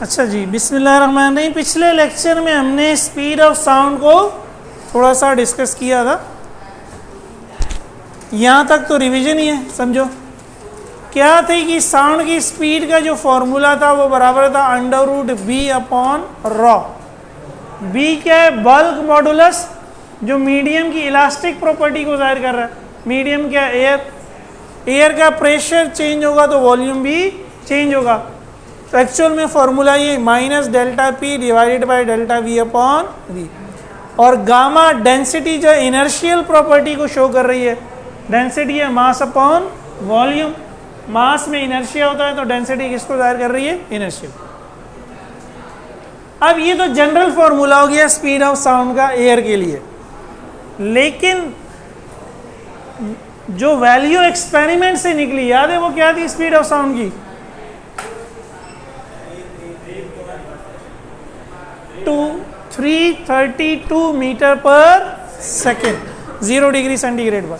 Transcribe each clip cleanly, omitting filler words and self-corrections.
अच्छा जी, बिस्मिल्लाहिर्रहमानिर्रहीम। पिछले लेक्चर में हमने स्पीड ऑफ साउंड को थोड़ा सा डिस्कस किया था। यहाँ तक तो रिवीजन ही है, समझो। क्या थी कि साउंड की स्पीड का जो फॉर्मूला था वो बराबर था √b/ρ। b क्या है? बल्क मॉडुलस, जो मीडियम की इलास्टिक प्रॉपर्टी को जाहिर कर रहा है। मीडियम क्या? एयर का प्रेशर चेंज होगा तो वॉल्यूम भी चेंज होगा। तो एक्चुअल में फॉर्मूला ये -ΔP डिवाइडेड बाय ΔV/V। और गामा डेंसिटी जो इनर्शियल प्रॉपर्टी को शो कर रही है। डेंसिटी है मास अपॉन वॉल्यूम। मास में इनर्शिया होता है तो डेंसिटी किसको जाहिर कर रही है? इनर्शियल। अब ये तो जनरल फॉर्मूला हो गया स्पीड ऑफ साउंड का एयर के लिए, लेकिन जो वैल्यू एक्सपेरिमेंट से निकली, याद है वो क्या थी स्पीड ऑफ साउंड की? 332 मीटर पर सेकेंड, 0 डिग्री सेंटीग्रेड पर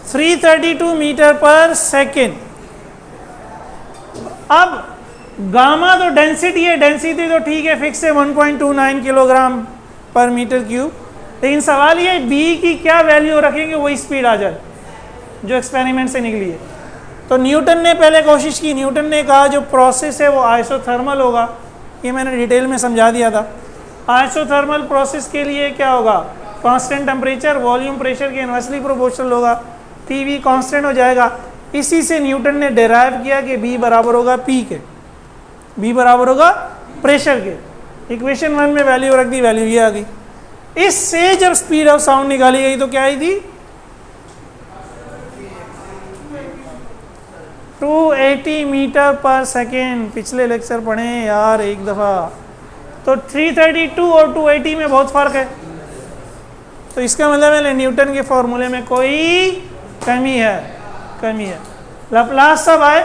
332 मीटर पर सेकेंड। अब गामा तो डेंसिटी है, डेंसिटी तो ठीक है, फिक्स है 1.29 किलोग्राम पर मीटर क्यूब। लेकिन सवाल ये बी की क्या वैल्यू रखेंगे वही स्पीड आ जाए जो एक्सपेरिमेंट से निकली है। तो न्यूटन ने पहले कोशिश की। न्यूटन ने कहा जो प्रोसेस है वो आइसोथर्मल होगा। ये मैंने डिटेल में समझा दिया था। आइसोथर्मल प्रोसेस के लिए क्या होगा? कांस्टेंट टेम्परेचर वॉल्यूम प्रेशर के इनवर्सली प्रोपोर्शनल होगा। पीवी कांस्टेंट हो जाएगा। इसी से न्यूटन ने डेराइव किया कि बी बराबर होगा पी के, बी बराबर होगा प्रेशर के। इक्वेशन 1 में वैल्यू रख दी, वैल्यू ये आ गई। इससे जब स्पीड ऑफ साउंड निकाली गई तो क्या आई थी? 280 मीटर पर सेकेंड। पिछले लेक्चर पढ़े यार एक दफ़ा। तो 332 और 280 में बहुत फ़र्क है। तो इसका मतलब है न्यूटन के फॉर्मूले में कोई कमी है। लैप्लास साहब आए।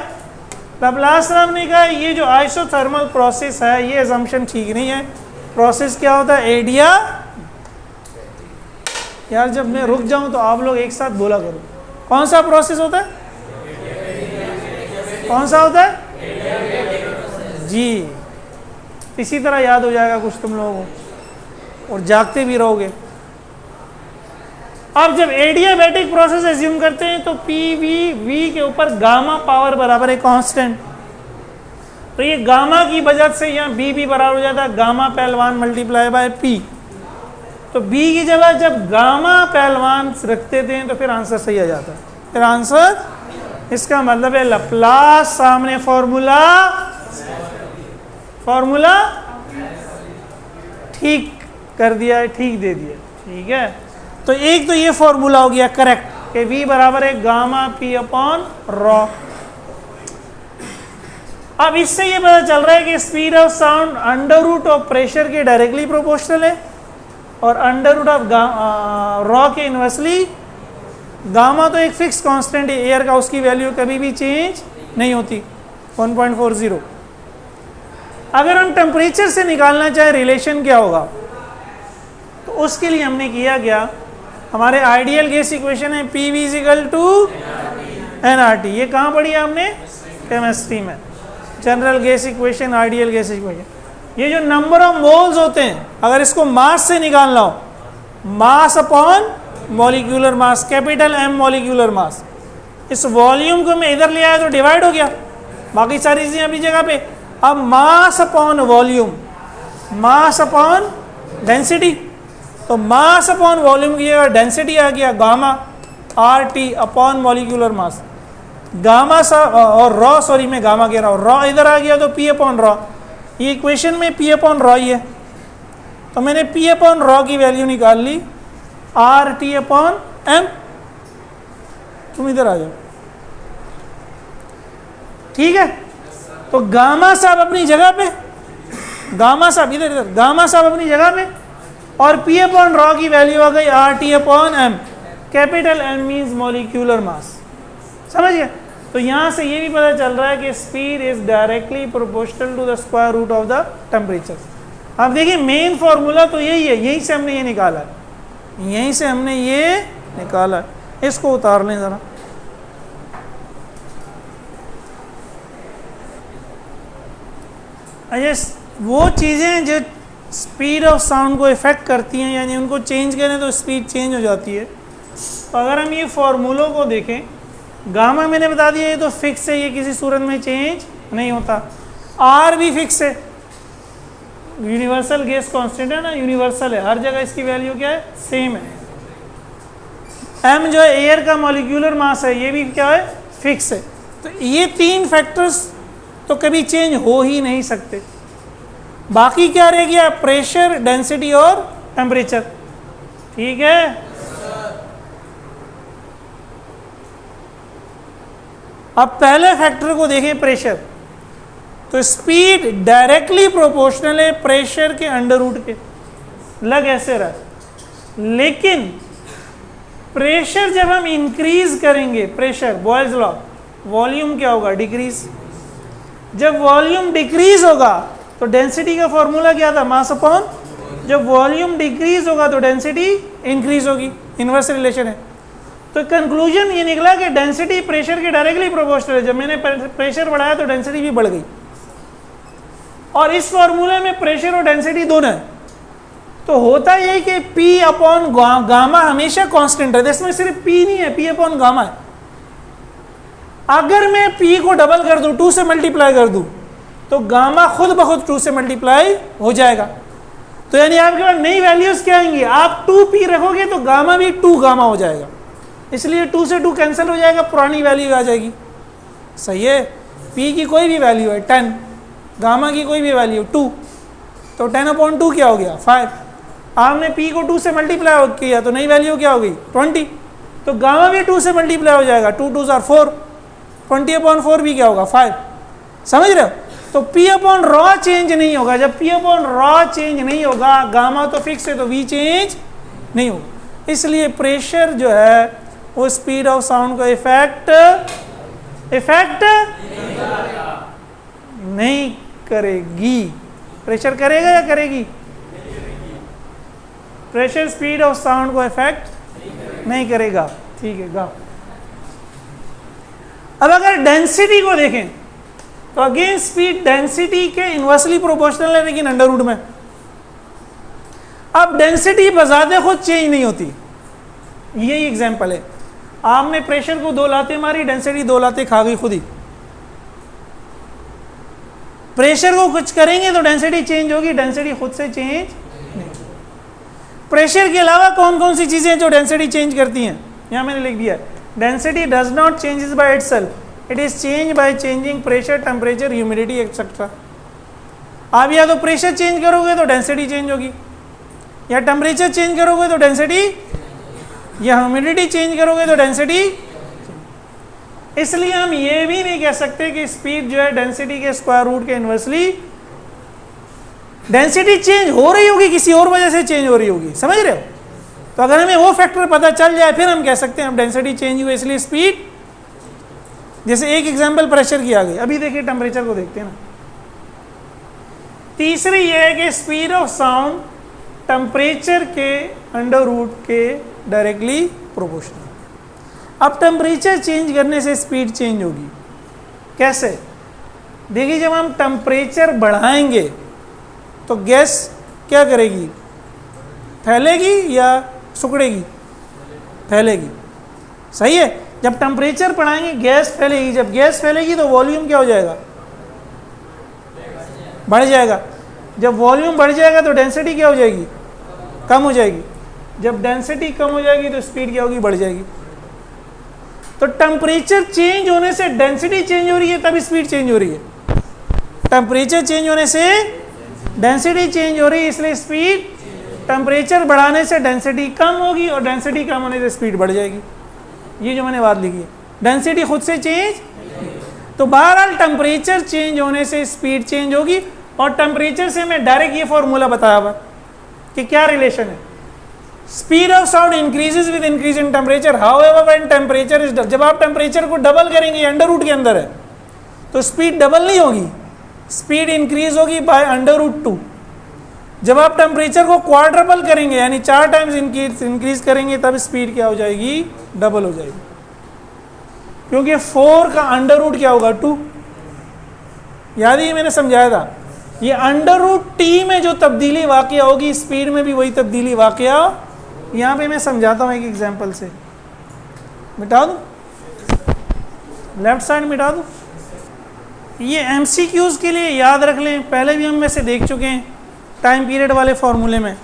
लैप्लास साहब ने कहा ये जो आइसोथर्मल प्रोसेस है ये अजम्पशन ठीक नहीं है। प्रोसेस क्या होता है? एडिया। यार जब मैं रुक जाऊं तो आप लोग एक साथ बोला करो। कौन सा प्रोसेस होता है? कौन सा होता है? जी, इसी तरह याद हो जाएगा कुछ तुम लोगों को और जागते भी रहोगे। अब जब एडियाबैटिक प्रोसेस एज्यूम करते हैं तो पी के ऊपर गामा पावर बराबर है कांस्टेंट। तो ये गामा की वजह से यहाँ बी बराबर हो जाता है गामा पहलवान मल्टीप्लाई बाय पी। तो बी की जगह जब गामा पहलवान रखते थे तो फिर आंसर सही आ जाता है। फिर आंसर, इसका मतलब है लैप्लास सामने फॉर्मूला ठीक कर दिया है, ठीक दे दिया। ठीक है, तो एक तो ये फॉर्मूला हो गया करेक्ट कि v बराबर है गामा p/ρ। अब इससे ये पता चल रहा है कि speed of sound under root of pressure के डायरेक्टली प्रोपोर्शनल है और अंडर रूट ऑफ ρ के इनवर्सली। गामा तो एक फिक्स कांस्टेंट है एयर का, उसकी वैल्यू कभी भी चेंज नहीं होती, 1.40। अगर हम टेम्परेचर से निकालना चाहे रिलेशन क्या होगा तो उसके लिए हमने किया क्या? हमारे आइडियल गैस इक्वेशन है PV = nRT। ये कहाँ पढ़ी है हमने? केमिस्ट्री में। General gas equation, ideal gas equation. ये जो नंबर ऑफ मोल्स होते हैं, अगर इसको मास से निकालना हो, mass upon molecular mass, capital M molecular mass. इस वॉल्यूम को मैं इधर ले आया तो डिवाइड हो गया, बाकी सारी चीजें अपनी जगह पे। अब mass upon volume, mass upon density. तो मास अपॉन वॉल्यूम की जगह डेंसिटी आ गया gamma RT upon molecular mass. Gamma और रॉ, सॉरी मैं गामा कह रहा हूँ, रॉ इधर आ गया तो P/ρ। ये इक्वेशन में P/ρ ही है। तो मैंने P/ρ की वैल्यू निकाल ली, RT/m। तुम इधर आ जाओ, ठीक है। तो गामा साहब अपनी जगह पे, गामा साहब इधर गामा साहब अपनी जगह पे, और P/ρ की वैल्यू आ गई RT/m। Capital M means molecular mass. समझ गए? तो यहाँ से ये भी पता चल रहा है कि speed is directly proportional to the square root of the temperature. अब देखिए मेन फॉर्मूला तो यही है, यहीं से हमने ये निकाला है, यहीं से हमने ये निकाला है। इसको उतार लें ज़रा। अच्छा, वो चीज़ें जो स्पीड ऑफ साउंड को इफ़ेक्ट करती हैं, यानी उनको चेंज करें तो स्पीड चेंज हो जाती है। तो अगर हम ये फॉर्मूलों को देखें, गामा मैंने बता दिया ये तो फिक्स है, ये किसी सूरत में चेंज नहीं होता। आर भी फिक्स है, यूनिवर्सल गैस कांस्टेंट है ना, यूनिवर्सल है, हर जगह इसकी वैल्यू क्या है, सेम है। एम जो है एयर का मॉलिक्यूलर मास है, ये भी क्या है, फिक्स है। तो ये तीन फैक्टर्स तो कभी चेंज हो ही नहीं सकते। बाकी क्या रह गया, प्रेशर, डेंसिटी और टेम्परेचर। ठीक है, अब पहले फैक्टर को देखें, प्रेशर। तो स्पीड डायरेक्टली प्रोपोर्शनल है प्रेशर के अंडर रूट के, लग ऐसे रहा है। लेकिन प्रेशर जब हम इंक्रीज करेंगे, प्रेशर बॉयल्स लॉ, वॉल्यूम क्या होगा, डिक्रीज। जब वॉल्यूम डिक्रीज होगा तो डेंसिटी का फॉर्मूला क्या था, मास अपॉन। जब वॉल्यूम डिक्रीज होगा तो डेंसिटी इंक्रीज होगी, इनवर्स रिलेशन है। तो कंक्लूजन ये निकला कि डेंसिटी प्रेशर के डायरेक्टली प्रोपोर्शनल है। जब मैंने प्रेशर बढ़ाया तो डेंसिटी भी बढ़ गई, और इस फॉर्मूले में प्रेशर और डेंसिटी दोनों है। तो होता यही कि P अपॉन गामा हमेशा कांस्टेंट है, इसमें सिर्फ P नहीं है, P अपॉन गामा है। अगर मैं P को डबल कर दूं, 2 से मल्टीप्लाई कर दूं, तो गामा खुद ब खुद 2 से मल्टीप्लाई हो जाएगा। तो यानी आपके पास नई वैल्यूज क्या आएंगी, आप 2P रखोगे तो गामा भी 2 गामा हो जाएगा, इसलिए 2 से 2 कैंसिल हो जाएगा, पुरानी वैल्यू आ जाएगी। सही है, P की कोई भी वैल्यू है 10, गामा की कोई भी वैल्यू 2, तो 10/2 क्या हो गया, 5। आपने P को 2 से मल्टीप्लाई किया तो नई वैल्यू क्या हो गई, 20। तो गामा भी 2 से मल्टीप्लाई हो जाएगा, 2 2 4, 20/4 भी क्या होगा, 5। समझ रहे हो? तो P अपॉन रॉ चेंज नहीं होगा। जब P अपॉन रॉ चेंज नहीं होगा, गामा तो फिक्स है, तो V चेंज नहीं होगा। इसलिए प्रेशर जो है वो स्पीड ऑफ साउंड का इफेक्ट नहीं करेगी। प्रेशर करेगा या करेगी? प्रेशर स्पीड ऑफ साउंड को इफेक्ट नहीं करेगा। ठीक है गा। अब अगर डेंसिटी को देखें तो अगेन स्पीड डेंसिटी के इनवर्सली प्रोपोर्शनल है, लेकिन अंडर रूट में। अब डेंसिटी बजाते खुद चेंज नहीं होती, यही एग्जांपल है। आपने प्रेशर को 2 लाते मारी, डेंसिटी 2 लाते खा गई खुद ही। प्रेशर को कुछ करेंगे तो डेंसिटी चेंज होगी, डेंसिटी खुद से चेंज नहीं। प्रेशर के अलावा कौन कौन सी चीजें जो डेंसिटी चेंज करती हैं, यहां मैंने लिख दिया। Density does not changes by itself, it is change by changing pressure, temperature, humidity etcetera. आप या तो प्रेशर चेंज करोगे तो डेंसिटी चेंज होगी, या टेम्परेचर चेंज करोगे तो डेंसिटी, या ह्यूमिडिटी चेंज करोगे तो डेंसिटी। इसलिए हम ये भी नहीं कह सकते कि स्पीड जो है डेंसिटी के स्क्वायर रूट के इनवर्सली, डेंसिटी चेंज हो रही होगी, किसी और वजह से चेंज हो रही होगी। समझ रहे हो? तो अगर हमें वो फैक्टर पता चल जाए फिर हम कह सकते हैं अब डेंसिटी चेंज हुई इसलिए स्पीड। जैसे एक एग्जांपल प्रेशर की आ गई, अभी देखिए टेम्परेचर को देखते हैं ना। तीसरी ये है कि स्पीड ऑफ साउंड टेम्परेचर के अंडर रूट के डायरेक्टली प्रोपोर्शनल। अब टेम्परेचर चेंज करने से स्पीड चेंज होगी। कैसे? देखिए जब हम टेम्परेचर बढ़ाएंगे तो गैस क्या करेगी, फैलेगी या सुकड़ेगी? फैलेगी। सही है, जब टेम्परेचर बढ़ाएंगे गैस फैलेगी, जब गैस फैलेगी तो वॉल्यूम क्या हो जाएगा, बढ़ जाएगा। जब वॉल्यूम बढ़ जाएगा तो डेंसिटी क्या हो जाएगी, कम हो जाएगी। जब डेंसिटी कम हो जाएगी तो स्पीड क्या होगी, बढ़ जाएगी। तो टेम्परेचर चेंज होने से डेंसिटी चेंज हो रही है, तब स्पीड चेंज हो रही है। टेम्परेचर चेंज होने से डेंसिटी चेंज हो रही है, इसलिए स्पीड, टेम्परेचर बढ़ाने से डेंसिटी कम होगी और डेंसिटी कम होने से स्पीड बढ़ जाएगी। ये जो मैंने बात लिखी है, डेंसिटी खुद से चेंज। तो बहरहाल टेम्परेचर चेंज होने से स्पीड चेंज होगी, और टेम्परेचर से मैं डायरेक्ट ये फॉर्मूला बताया हुआ कि क्या रिलेशन है। Speed of sound increases with increase in temperature, however when temperature is double. जब आप टेम्परेचर को डबल करेंगे, अंडर रूट के अंदर है, तो स्पीड डबल नहीं होगी, स्पीड इंक्रीज होगी बाय अंडर रूट 2। जब आप टेम्परेचर को क्वाड्रपल करेंगे, यानी 4 टाइम्स इंक्रीज करेंगे, तब स्पीड क्या हो जाएगी, डबल हो जाएगी। क्योंकि 4 का अंडर रूट क्या होगा, 2। याद ही मैंने समझाया था, ये अंडर रूट टी में जो तब्दीली वाक़या होगी स्पीड में भी वही तब्दीली वाक़या। यहाँ पे मैं समझाता हूँ एक एग्जांपल से। मिटा दूँ, लेफ्ट साइड मिटा दूँ। ये एमसीक्यूज़ के लिए याद रख लें, पहले भी हम में से देख चुके हैं टाइम पीरियड वाले फॉर्मूले में।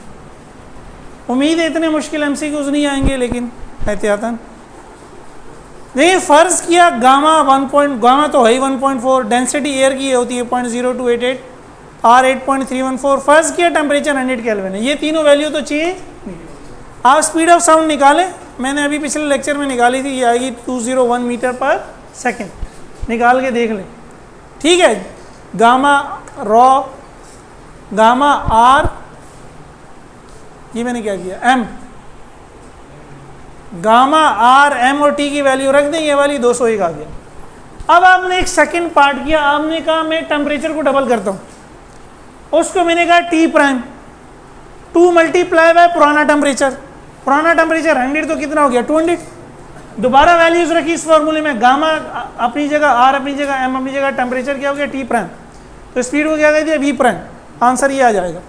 उम्मीद है इतने मुश्किल एमसीक्यूज़ नहीं आएंगे, लेकिन एहतियातन देखिए। फ़र्ज़ किया गामा तो है ही 1.4, डेंसिटी एयर की होती है 0.0288, R 8.314। फ़र्ज़ किया टेम्परेचर 100 केल्विन है। ये तीनों वैल्यू तो चाहिए। आप स्पीड ऑफ साउंड निकालें, मैंने अभी पिछले लेक्चर में निकाली थी, ये आएगी 201 मीटर पर सेकेंड। निकाल के देख लें, ठीक है। गामा रॉ, गामा आर, ये मैंने क्या किया, एम, गामा आर एम और टी की वैल्यू रख दें, ये वाली 201 आ गया। अब आपने एक सेकंड पार्ट किया, आपने कहा मैं टेम्परेचर को डबल करता हूँ, उसको मैंने कहा टी प्राइम 2 मल्टीप्लाई बाय पुराना टेम्परेचर 100 तो कितना हो गया 200। दोबारा वैल्यूज रखी इस फॉर्मूले में, गामा अपनी जगह, आर अपनी जगह, एम अपनी जगह, टेम्परेचर क्या हो गया टी प्राइम, तो स्पीड को क्या कह दिया वी प्राइम। आंसर ये आ जाएगा।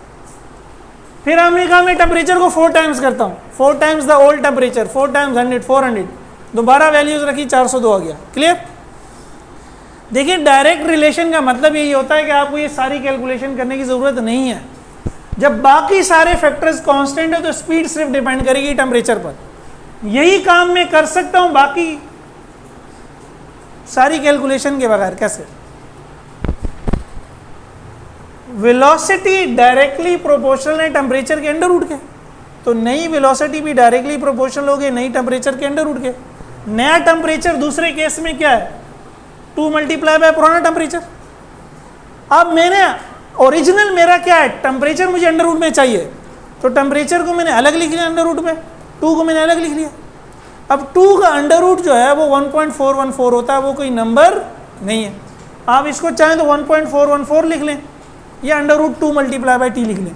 फिर हमने कहा मैं टेम्परेचर को 4 टाइम्स करता हूँ, 4 times the old temperature, 4 times 100 400। दोबारा वैल्यूज रखी 402 आ गया। क्लियर। देखिए डायरेक्ट रिलेशन का मतलब यही होता है कि आपको ये सारी कैलकुलेशन करने की ज़रूरत नहीं है। जब बाकी सारे फैक्टर्स कांस्टेंट है तो स्पीड सिर्फ डिपेंड करेगी टेम्परेचर पर। यही काम मैं कर सकता हूं बाकी सारी कैलकुलेशन के बगैर। कैसे? वेलोसिटी डायरेक्टली प्रोपोर्शनल है टेम्परेचर के अंडर रूट के, तो नई वेलोसिटी भी डायरेक्टली प्रोपोर्शनल होगी नई टेम्परेचर के अंडर रूट के। नया टेम्परेचर दूसरे केस में क्या है 2 मल्टीप्लाई बाय पुराना टेम्परेचर। अब मैंने ओरिजिनल मेरा क्या है टेम्परेचर मुझे अंडर रूट में चाहिए, तो टेम्परेचर को मैंने अलग लिख लिया अंडर रूट में, 2 को मैंने अलग लिख लिया। अब 2 का अंडर रूट जो है वो 1.414 होता है, वो कोई नंबर नहीं है। आप इसको चाहें तो 1.414 लिख लें या under root 2 multiply by T लिख लें।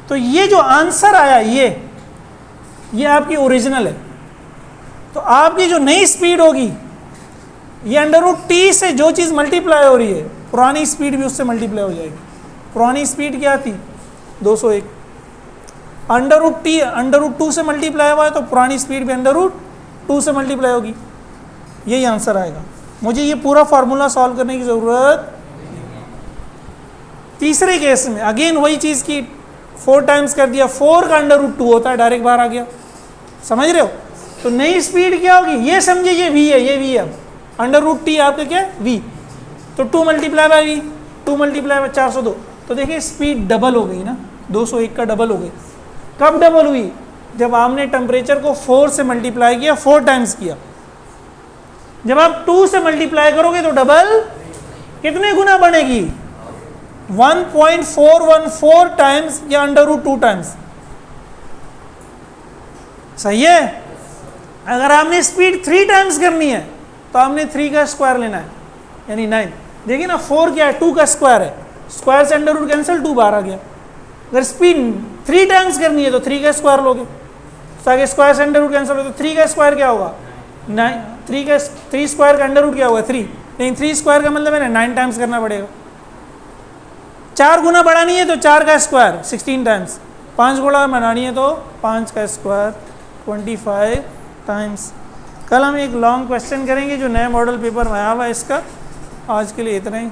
तो ये जो आंसर आया ये आपकी ओरिजिनल है। तो आपकी जो नई स्पीड होगी ये अंडर रूट टी से जो चीज़ मल्टीप्लाई हो रही है पुरानी स्पीड भी उससे मल्टीप्लाई हो जाएगी। पुरानी स्पीड क्या थी 201, under root T under root 2 से मल्टीप्लाई हुआ है तो पुरानी स्पीड भी अंडर रूट 2 से मल्टीप्लाई होगी। यही आंसर आएगा। मुझे ये पूरा फार्मूला सॉल्व करने की ज़रूरत। तीसरे केस में अगेन वही चीज़ की 4 टाइम्स कर दिया, 4 का अंडर रूट 2 होता है, डायरेक्ट बाहर आ गया। समझ रहे हो? तो नई स्पीड क्या होगी ये समझिए, ये वी है, ये वी है। अंडर रूट टी आपका क्या है वी, तो 2 multiply by v, 2 multiply by 402। तो देखिए स्पीड डबल हो गई ना, 201 का डबल हो गई। कब डबल हुई? जब आपने टेम्परेचर को 4 से मल्टीप्लाई किया, 4 टाइम्स किया। जब आप 2 से मल्टीप्लाई करोगे तो डबल कितने गुना बनेगी 1.414 टाइम्स या अंडर रूट 2 टाइम्स। सही है। अगर आपने स्पीड 3 टाइम्स करनी है तो आपने 3 का स्क्वायर लेना है, यानी 9। देखिए ना 4 क्या है 2 का स्क्वायर है, स्क्वायर से अंडर रूट कैंसिल 2 बाहर आ गया। अगर स्पीड 3 टाइम्स करनी है तो 3 का स्क्वायर लोगे, तो आगे स्क्वायर से अंडर रूट कैंसिल हो तो 3 का स्क्वायर क्या होगा 9। 3 स्क्वायर का अंडर रूट क्या होगा 3, लेकिन 3 स्क्वायर का मतलब है ना 9 टाइम्स करना पड़ेगा। 4 गुना बढ़ानी है तो 4 का स्क्वायर 16 टाइम्स, 5 गुना बनानी है तो 5 का स्क्वायर 25 टाइम्स। कल हम एक लॉन्ग क्वेश्चन करेंगे जो नए मॉडल पेपर में आया हुआ है इसका। आज के लिए इतना ही।